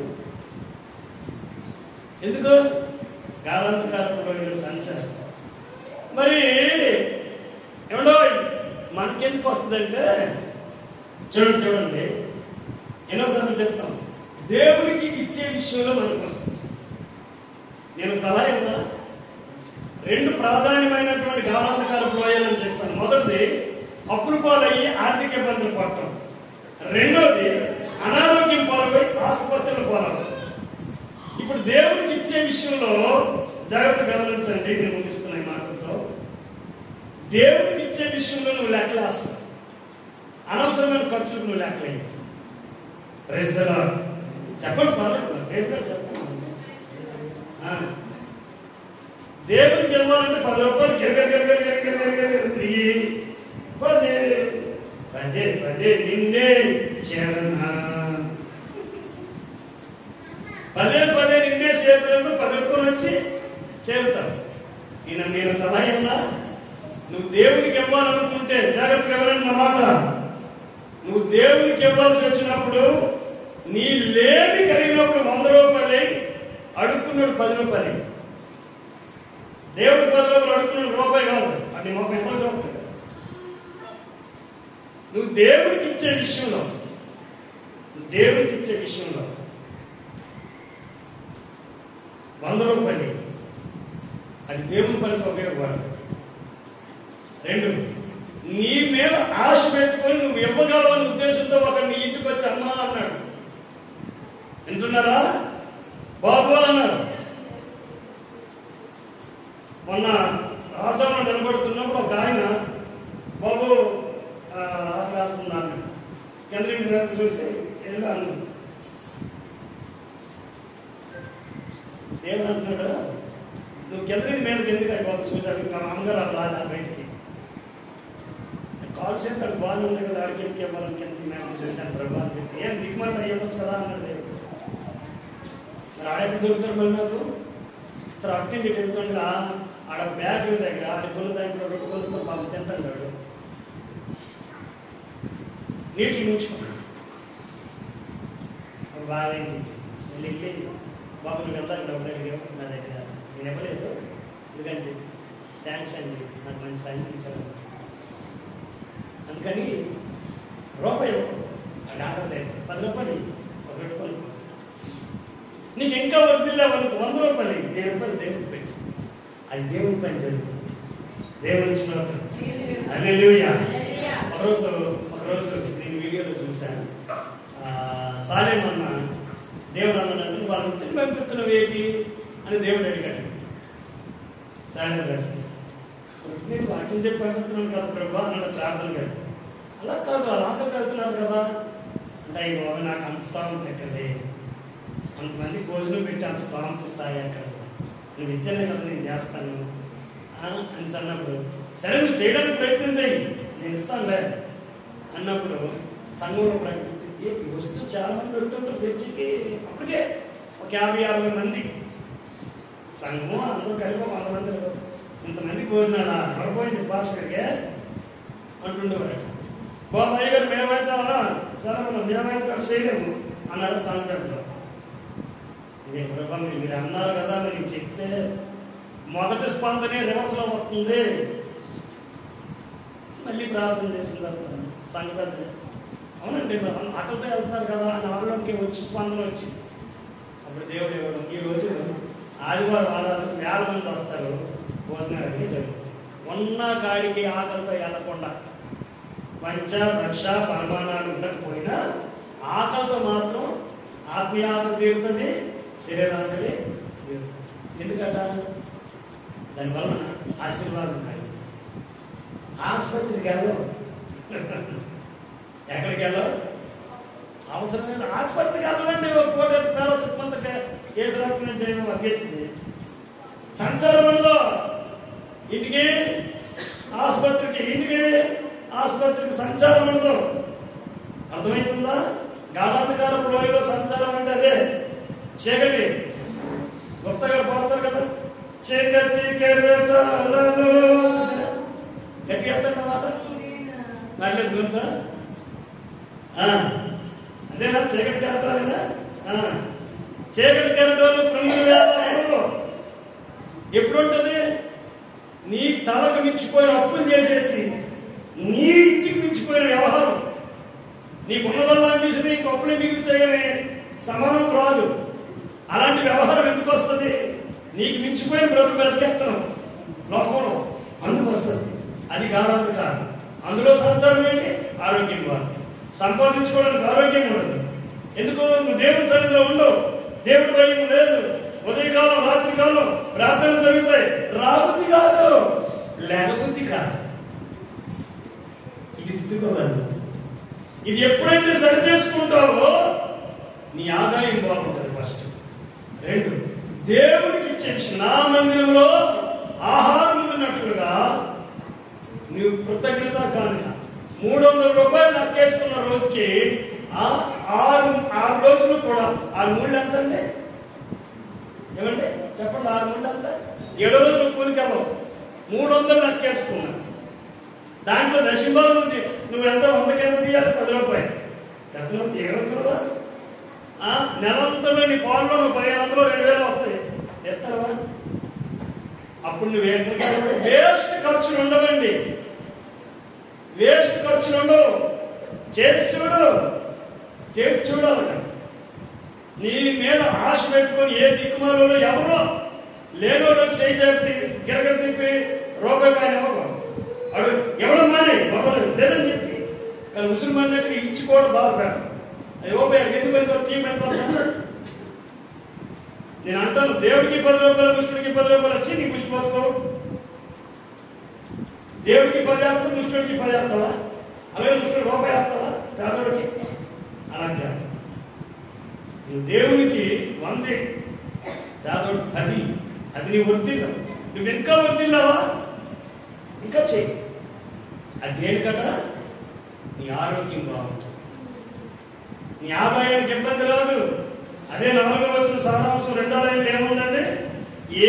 ఎందుకు? గాలాంతకారకుడు సంచారం. మరి ఎవడో మనకెందుకు వస్తుందంటే చూడండి ఎన్నోసార్లు చెప్తాం, దేవుడికి ఇచ్చే విషయంలో మనకు వస్తుంది. నేను సలహా ఇవ్వనా? 2 ప్రాధాన్యమైనటువంటి గాలాంతకారపు లోయలని చెప్తాను. మొదటిది అప్పులు పాలయ్యి ఆర్థిక ఇబ్బందులు పడటం. రెండోది అనారోగ్యం పాలపై ఆసుపత్రులు పాలవు. ఇప్పుడు దేవుడికి ఇచ్చే విషయంలో జాగ్రత్త గమనించండి. నేను ముగిస్తున్నాయి మాటలతో. దేవుడికి ఇచ్చే విషయంలో నువ్వు లెక్కలేస్తావు, అనవసరమైన ఖర్చులకు నువ్వు లెక్కలేదు. Praise the lord. చెప్పండి, పర్లేదు, చెప్పండి. దేవుడికి ఇవ్వాలంటే 10 రూపాయలు తిరిగి 10 నిన్నే చేరనా, 10 నిన్నే చేరుతాడు. 10 రూపాయలు వచ్చి చేరుతావు. నేను సలహా ఉన్నా, నువ్వు దేవుడికి ఇవ్వాలనుకుంటే జాగ్రత్తగా ఇవ్వాలని నా మాట. నువ్వు దేవుడికి ఇవ్వాల్సి వచ్చినప్పుడు నీ లేమి కలిగినప్పుడు 100 రూపాయలు అడుక్కున్నాడు 10 రూపాయలు. దేవుడికి 10 రూపాయలు అడుక్కున్నాడు రూపాయి కాదు, అది 30 రూపాయలు అవుతుంది. నువ్వు దేవుడికి ఇచ్చే విషయంలో 100 రూపాయలు అది దేవుని పనికి ఉపయోగపడదు. 2, నీ మీద ఆశ పెట్టుకొని నువ్వు ఇవ్వగలవని ఉద్దేశంతో ఒక నీ ఇంటికి వచ్చి అమ్మా అన్నాడు. వింటున్నారా? బాబు అన్నారు. మొన్న రాజాను నిలబడుతున్నప్పుడు ఒక ఆయన బాబు ఆకలి వేస్తుందా అన్నాడు. కింద చూసి వెళ్ళి అన్నాడు. ఏమంటున్నాడు? నువ్వు కిందకి మీదకి ఎందుకు అయిపోతుంది చూసాడు. అమ్మగారు రాదా బయటికి కాల్ చేసి అక్కడ బాగానే ఉంది కదా, ఆడికి ఎందుకు ఇవ్వాలని కిందకి మేము చూశాను ప్రభావం పెట్టి. ఏం దిగుమాట అయ్యవచ్చు కదా అన్నాడు దేవుడు. మరి ఆడెప్పుడు దొరుకుతాడు మళ్ళీ నాకు? సరే అట్టే ఇటు వెళ్తుండగా ఆడ బ్యాగ్ దగ్గర ఆడ కొన్న దాంట్లో 2 కొనుక్కొని పాపం తింటాడు. నీటిని ఉంచుకున్నాడు. బాగా వెళ్ళి బాబు నువ్వు వెళ్తాను డబ్బులు అడిగావు నా దగ్గర, నేను ఇవ్వలేదు ఎందుకని చెప్పి థ్యాంక్స్ అండి నాకు మంచి సాయం ఇచ్చాను. అందుకని రూపాయి అది ఆడదే 10 రూపాయలు ఒక 2 రూపాయలు నీకు ఇంకా వద్దులేవనుకో 100 రూపాయలు 10 రూపాయలు దేవుడికి పెట్టి అది దేవుని పని జరుగుతుంది. దేవుని స్తోత్రం. హల్లెలూయా. ఒకరోజు నేను వీడియోలో చూశాను. సాలేమన్న దేవుడు అన్నట్టు వాళ్ళు వృత్తిని పంపిస్తున్నావు ఏంటి అని దేవుడు అడిగాడు. సాయం రాసి నేను వాక్యం చెప్పి పంపిస్తున్నాను కదా ప్రభా అన్నాడు ప్రార్థన కదా. అలా కాదు అలా వెళ్తున్నారు కదా అంటే అయ్యి బాబు నాకు అంత స్థానం ఎక్కడే, అంతమంది భోజనం పెట్టి అంత స్థానం స్థాయి అక్కడ నువ్వు ఇచ్చేనే కదా నేను చేస్తాను అని అన్నప్పుడు సరే నువ్వు చేయడానికి ప్రయత్నం చేయి నేను ఇస్తానులే అన్నప్పుడు సంఘంలో ప్రకృతి వస్తూ చాలా మంది వస్తుంటారు చర్చికి. అప్పటికే ఒక 50-60 మంది సంఘం అందరూ కలిపి 100 మంది ఇంతమంది భోజనాలా పడిపోయింది పాస్టర్కే అంటుండేవారు. బాబాయ్ గారు మేమైతే అన్నా చాలా మనం మేమైతే అక్కడ చేయలేము అన్నారు సాయంత్రంలో. మీరు అన్నారు కదా మీరు చెప్తే మొదటి స్పందనే రివర్స్లో వస్తుంది. మళ్ళీ ప్రార్థన చేసిన తర్వాత సంఘ పెద్దలే అవునండి అక్కడితో వెళ్తున్నారు కదా అని ఆలోకి వచ్చి స్పందన వచ్చింది. అప్పుడు దేవుడు ఇవ్వడం ఈరోజు ఆదివారం ఆధారం 1000 మంది వస్తారు భోజనాలకి జరుగుతుంది. ఉన్న కాడికి ఆకలితో వెళ్ళకుండా పంచ భక్ష పరిమాణాలు ఉండకపోయినా ఆకలితో మాత్రం ఆత్మీయ ఆకలి తీరుతుంది, శరీరాకలి తీరుతుంది. ఎందుకట? దానివల్ల ఆశీర్వాదం కాదు. ఆసుపత్రికి వెళ్ళవు, ఎక్కడికి వెళ్ళవు, అవసరమైన ఆసుపత్రికి వెళ్ళమండి. ఒక కోటి పేలసుమంత కేసు రక్తం చేయడం అగ్గేసింది. సంచారం ఉండదు, ఇంటికి ఆసుపత్రికి, ఇంటికి ఆసుపత్రికి సంచారం ఉండదు. అర్థమవుతుందా? గాఢాంధకారపు లోయలో సంచారం అంటే అదే చీకటి. గుప్త గారు పాడతారు కదా, చీకటి కెరటాలలో గట్టిగా ఎత్తండి మాట నాకు గుర్తా? అదేనా చీకటి కెరటాలేనా? చీకటి కెరటాలు కృంగులు వేస్తారు. ఎప్పుడు ఉంటుంది? నీ తలకు మించిపోయిన అప్పులు చేసేసి నీ ఇంటికి మించిపోయిన వ్యవహారం, నీకున్నదల్లా మించి నీకు అప్పులు మిగులుతాయనే సమానం రాదు. అలాంటి వ్యవహారం ఎందుకు వస్తుంది? నీకు మించిపోయిన బ్రతుకు బ్రతికేస్తాం లోకంలో, అందుకు వస్తుంది. అది గాఢాంధకారం. అందులో సంచారం ఏంటి? ఆరోగ్యం కాదు. సంపాదించుకోవడానికి ఆరోగ్యం ఉండదు. ఎందుకు? నువ్వు దేవుని సన్నిధిలో ఉండవు, దేవుడి భయం లేదు. ఉదయకాలం రాత్రికాలం ప్రార్థనలు జరుగుతాయి. రాబుద్ధి కాదు, లేకబుద్ధి కాదు. ఇది దిద్దుకోగలదు. ఇది ఎప్పుడైతే సరి చేసుకుంటావో నీ ఆదాయం బాగుంటుంది. ఫస్ట్. రెండు, దేవుడికి ఇచ్చే విషయం, నా మందిరంలో ఆహారం ఉన్నట్లుగా నువ్వు కృతజ్ఞత కానుక 300 రూపాయలు లెక్కేసుకున్న రోజుకి 6 రోజులు కూడా 6 మూళ్ళు ఎంత అండి? ఏమండి చెప్పండి, 6 మూళ్ళు ఎంత? 7 రోజులు కూలికెళ్ళవు, 300 లెక్కేసుకున్నా. దాంట్లో దశంభాగం ఉంది. నువ్వు ఎంత 100కి ఎంత తీయాలి? 10 రూపాయలు. ఎంత తీయగలుగుతుందా? నెలంతా నీ పాల్లో 1500 2000 వస్తాయి. ఎత్తవా? అప్పుడు నువ్వు వేస్ట్ ఖర్చులు ఉండవండి, వేస్ట్ ఖర్చులు ఉండవు. చేసి చూడాలి. నీ మీద ఆశ పెట్టుకొని ఏ దిక్కుమాలో ఎవరో లేనో చేయి చెప్పి గిరగర తిప్పి రూపాయి పైన అడు ఎవడో మానే బాగోలేదు లేదని చెప్పి కానీ ముస్లిం అన్నట్టుగా ఇచ్చి కూడా బాధపడాడు. రూపాయలు ఎందుకు వెళ్ళిపోతా? నేను అంటాను, దేవుడికి 10 రూపాయలు, ముష్టికి 10 రూపాయలు వచ్చి నీ ముష్టి బతుకో. దేవుడికి 10 వేస్తావు, ముష్టికి 10 వేస్తావా? అలాగే ముష్టి రూపాయి వేస్తావా పేదోడికి? అలాగే నువ్వు దేవుడికి 100, పేదోడికి 10. అది నీ వర్తిల్లావు. నువ్వు ఇంకా వర్తిల్లావా? ఇంకా చెయ్యి. అది దేనికట? నీ ఆరోగ్యం బాగుంటుంది, నీ ఆదాయానికి ఇబ్బంది రాదు. అదే 4వ వచనం సారాంశం 2వ లైన్లో ఏముందండి?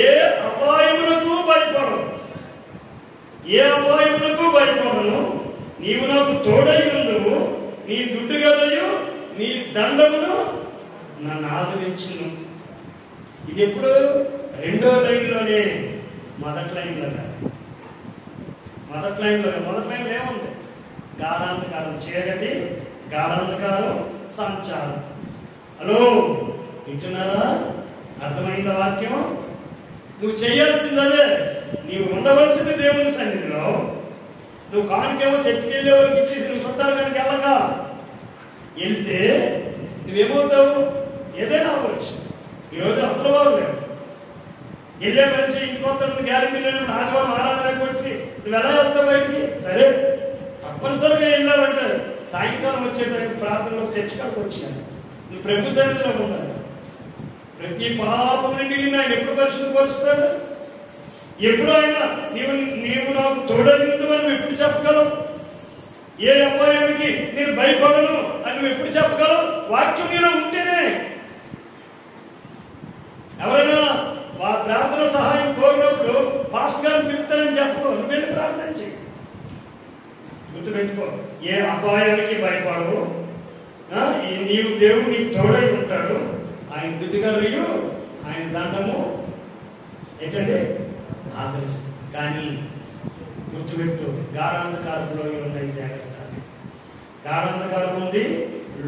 ఏ అపాయములకు భయపడను, ఏ అపాయములకు భయపడను, నీవు నాకు తోడై ఉందువు, నీ దుడ్డుగలయు నీ దండమును నన్ను ఆదరించును. ఇది ఎప్పుడు? 2వ లైన్లోనే, మొదటి లైన్లో కాదు. మొదటి లైన్లో ఏముంది? గాఢాంధకారం చీకటి, గాఢాంధకారం సంచారం. హలో, వింటున్నారా? అర్థమైందా వాక్యం? నువ్వు చేయాల్సింది అదే. నీవు ఉండవలసింది దేవుని సన్నిధిలో. నువ్వు కానికేమో చర్చికి వెళ్ళే వరకు ఇచ్చేసి నువ్వు చుట్టాలు కనుక వెళ్తే నువ్వేమవుతావు? ఏదైనా అవ్వచ్చు. ఈరోజు అసలు వారు లేవు. వెళ్ళే మనిషి ఇంకొకరు గ్యారంటీ లేనప్పుడు ఆదివారం ఆరాధన కొలిసి నువ్వు ఎలా వెళ్తావు బయటికి? సరే, తప్పనిసరిగా వెళ్ళావంటే సాయంకాలం వచ్చేటప్పుడు ప్రార్థనలో చర్చి కాడికి వచ్చినాను. నువ్వు ప్రభు సన్నిధిలో ఉండాలి. ప్రతి పాపం నుండి ఆయన ఎప్పుడు పరిశుద్ధపరుస్తాడు? ఎప్పుడు ఆయన నీవు నాకు తోడై ఉందని నువ్వు ఎప్పుడు చెప్పగలవు? ఏ అపాయానికి నేను భయపడను అని నువ్వు ఎప్పుడు చెప్పగలవు? వాక్యం నీలో ఉంటేనే. ఎవరైనా ప్రార్థన సహాయం కోరినప్పుడు పాస్టర్ గారిని పిలుస్తానని చెప్పుకో, నువ్వు వెళ్ళి ప్రార్థన చేయి. గుర్తుపెట్టుకో, ఏ అపాయానికి భయపడవు. నీవు దేవుడు నీకు తోడై ఉంటాడు. ఆయన దుడ్డుగలయు ఆయన దండము ఏంటంటే ఆదరిస్తుంది. కానీ గుర్తుపెట్టు, గాఢాంధకారం లోయ ఉన్నాయి. జాగ్రత్త. గాఢాంధకారం ఉంది,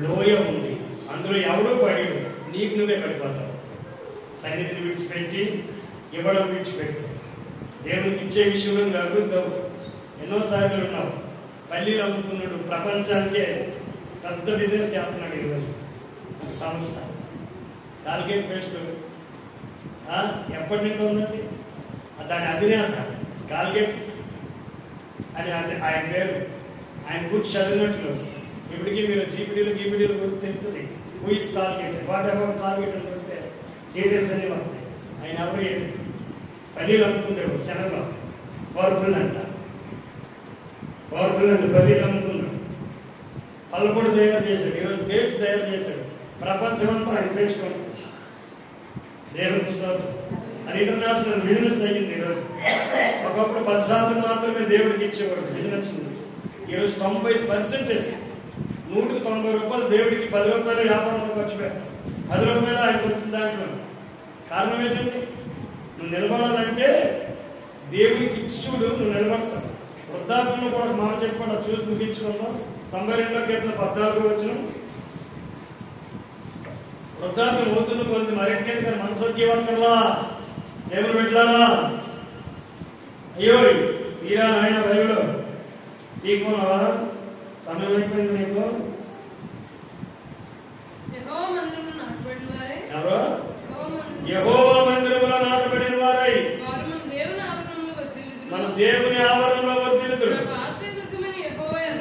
లోయ ఉంది. అందులో ఎవడో పడిడు, నీకు నువ్వే పడిపోతావు. సన్నిధిని విడిచిపెట్టి ఇవ్వడం విడిచిపెడతావు. దేవునికి ఇచ్చే విషయంలో నువ్వు అభివృద్ధి అవ్వు. ఎన్నోసార్లు ఉన్నావు. పల్లీలు అమ్ముకున్నాడు, ప్రపంచానికే పెద్ద బిజినెస్ చేస్తున్నాడు ఈరోజు ఒక సంస్థ. కాల్గేట్ పేస్ట్ ఎప్పటి నుండి ఉందండి? దాని అధినేత కాల్గేట్ అని ఆయన పేరు. ఆయన గుర్తు చదివినట్లు ఇప్పటికీ మీరు జీపీడీలు గుర్తు తెలుస్తుంది. Who is Colgate, what about Colgate అని చెప్తే డీటెయిల్స్ అన్నీ వస్తాయి. ఆయన ఎవరు పల్లీలు అమ్ముకుంటాడు, శనగలో పవర్ఫుల్ అంట పల్లీలు అమ్ముకున్నాడు. పల్లపొడి తయారు చేశాడు, ఈరోజు పేస్ట్ తయారు చేశాడు. ప్రపంచమంతా ఆయన పేస్ట్ ఉంటుంది. దేవునికి స్తోత్రం. అది ఇంటర్నేషనల్ బిజినెస్ అయ్యింది ఈరోజు. ఒకప్పుడు 10% మాత్రమే దేవుడికి ఇచ్చేవాడు బిజినెస్ గురించి. ఈరోజు 90%, 100కి 90 రూపాయలు దేవుడికి 10 రూపాయలు వ్యాపారంలో ఖర్చు పెట్టాం. 10 రూపాయలు ఆయనకు వచ్చిన దాంట్లో. కారణం ఏంటండి? నువ్వు నిలబడాలంటే దేవుడికి ఇచ్చి చూడు, నువ్వు నిలబడతావు. వృద్ధాప్యంలో కూడా మాట చెప్పకుండా చూసి ముగించుకుందాం. 92లో కీర్తన 14 వచ్చిన వృద్ధాప్యం అవుతున్న కొద్ది మరెక్కేది కానీ మనసొక్కి వర్కర్లా దేవుడు పెట్టారా? అయ్యో తీరా నాయన బైబిల్ తీకున్నావా? సమయం అయిపోయింది నీకు. ఎవరో యెహోవా మందిరములో నాటబడిన వారై మన దేవుని ఆవరణలో వర్ధిల్లుదురు.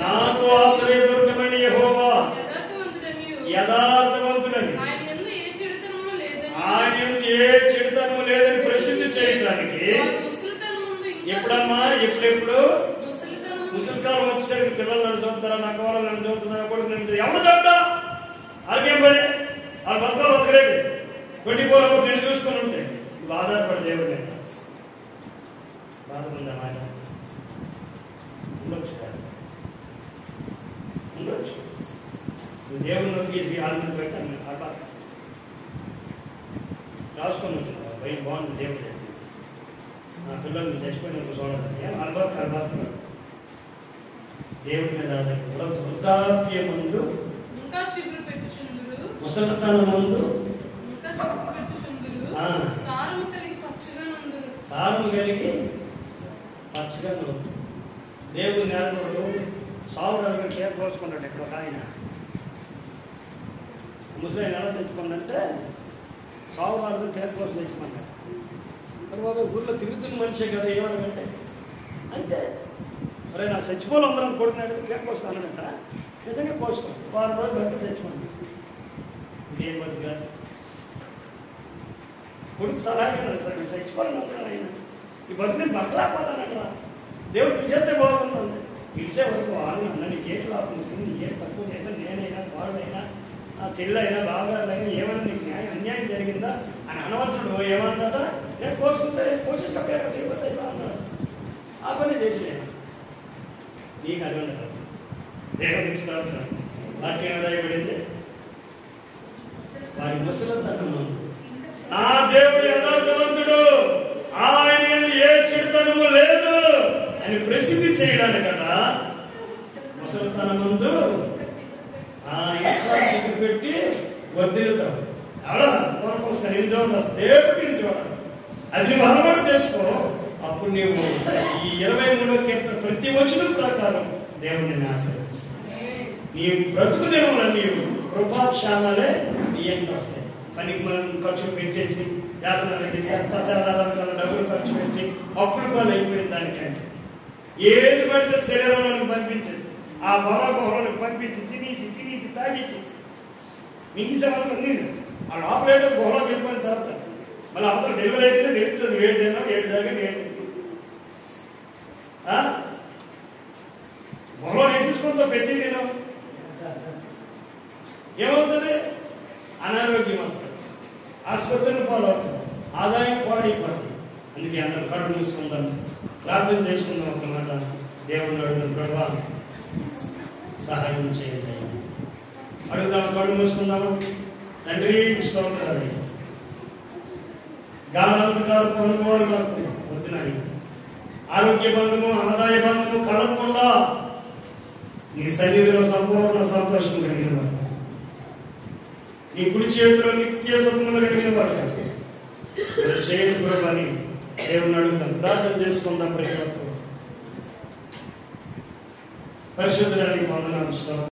నాకు ఆశ్రయదుర్గమైన యెహోవా యథార్థవంతుడని, ఆయన యందు ఏ చెడుతనము లేదని ప్రసిద్ధి చేయడానికి. ఎప్పుడమ్మా? ఎప్పుడెప్పుడు? ముసలికాలం వచ్చేసరికి పిల్లలు నన్ను చూస్తారా, నా కోడలు నన్ను చూస్తున్నారా, కొడుకు నన్ను ఎవరు చూద్దా? అలాగేం పని? ఆ భక్తులు వదిలేడు 24 hours నేను చూసుకొని ఉంటే నువ్వు ఆధారపడి దేవుడు బాధపడిందా? మాట ఉండొచ్చు కాదు, ఉండొచ్చు. నువ్వు దేవుని నొక్కేసి ఆలోచన పెడతాను అట్లా రాసుకొని వచ్చిన భయం బాగుంది. దేవుడు నా పిల్లల్ని చచ్చిపోయిన చూడాలి అలబార్తున్నాడు దేవుడి మీద కూడా. వృద్ధాప్యమందు ముసలితన ముందు సారము కలిగి పచ్చగా ఉంది. దేవుడు నేర్పడు సావురాలుగా కేర్ పోసుకున్నాడు. ఇక్కడ ఒక ఆయన ముసలి ఎలా తెచ్చుకున్నంటే సావురాలు కేర్ పోసి తెచ్చుకున్నాడు. మరి బాబు ఊళ్ళో తిరుగుతున్న మనిషే కదా ఏమనకంటే అంతే. మరి నాకు చచ్చిపోలు అందరం కొడుకున్నాడు కేర్ పోసుకున్నాడంట. నిజంగా పోసుకో 6 రోజులు బయట తెచ్చుకున్నాడు. ఇదేం బతుగా కొడుకు సలహా సార్ చచ్చిపోవాలి అందరం అయినా ఈ బతుకుని బట్టలేకపోతాను అక్కడ. దేవుడు పిలిచేస్తే బాగుంటుంది. పిలిచే వరకు వాళ్ళు అన్న నీకు ఏంటి లాభం వచ్చింది, నీకేం తక్కువ చేసాను, నేనైనా వాడైనా ఆ చెల్లైనా బావగారులైనా ఏమైనా నీకు అన్యాయం జరిగిందా అని అనవలసిన ఏమంటారా? నేను కోసుకుంటే కోసేసినప్పుడే దిగిపోతే అన్నాడు. ఆ పని చేసి నేను నీకు అది ఉండదు. దేవునికి స్తోత్రం. వాక్యం రాయబడింది వారి ముసలితనము నా దేవుడు యథార్థవంతుడు, ఆయన ఏ చెడుతనము లేదు అని ప్రసిద్ధి చేయడానికట ముసలితనం ముందు ఇంట్లో చిగురు పెట్టి వర్ధిల్లుతావు. ఎవడా కోరుకొస్తాను ఏం చూడాలి? దేవుడికి చూడాలి. అది నువ్వు అలవాటు చేసుకో. అప్పుడు నువ్వు ఈ 23వ కీర్తన ప్రతి వచనం ప్రకారం దేవుడిని ఆశీర్వదిస్తావు. నీ బ్రతుకు దేవుళ్ళని కృపాక్షామాలే నీ ఎంత వస్తాయి. పనికి మనం ఖర్చులు పెట్టేసి వ్యాసనాలకి అత్యాచారాలకు డబ్బులు ఖర్చు పెట్టి అప్పుడు వాళ్ళు అయిపోయిన దానికంటే ఏది పడితే శరీరంలోకి పంపించేసి ఆ బొరలోకి పంపించి తినేసి తాగించి మింగిసేవాళ్ళు నేను ఆ ఆపరేటర్ బొరలోకి వెళ్ళిపోయిన తర్వాత మళ్ళీ అవతల డెలివరీ అయితేనే తెలుస్తుంది. వేడి తిన్నా 7 దాకా వేడి బొరలో వేసేసుకుంటాం ప్రతి దినం. ఏమవుతుంది? అనారోగ్యం వస్తుంది, ఆసుపత్రిని పాలవుతుంది, ఆదాయం పాడైపోతుంది. అందుకే అందరూ కళ్ళు మూసుకుందాం, ప్రార్థన చేసుకుందాం. ఒక మాట దేవుడిని అడుగుదాం, ప్రభువా సహాయం చేయండి. అడుగుదాం, కళ్ళు మూసుకుందాము. తండ్రి స్తోత్రాలు. గానాంతకాలకు అనుభవాలు కాకు వద్దునాయి. ఆరోగ్య బంధము ఆదాయ బంధము కలగకుండా నీ సన్నిధిలో సంపూర్ణ సంతోషం కలిగిన వాడు, నీ కుడి చేతిలో నిత్య సుఖములు కలిగిన వాడు చేయండి ప్రభు అని దేవుని అడుగుతాం. ప్రార్థన చేసుకుందాం. ప్రతి ఒక్కరు పరిశుద్ధుడానికి వందనాలు.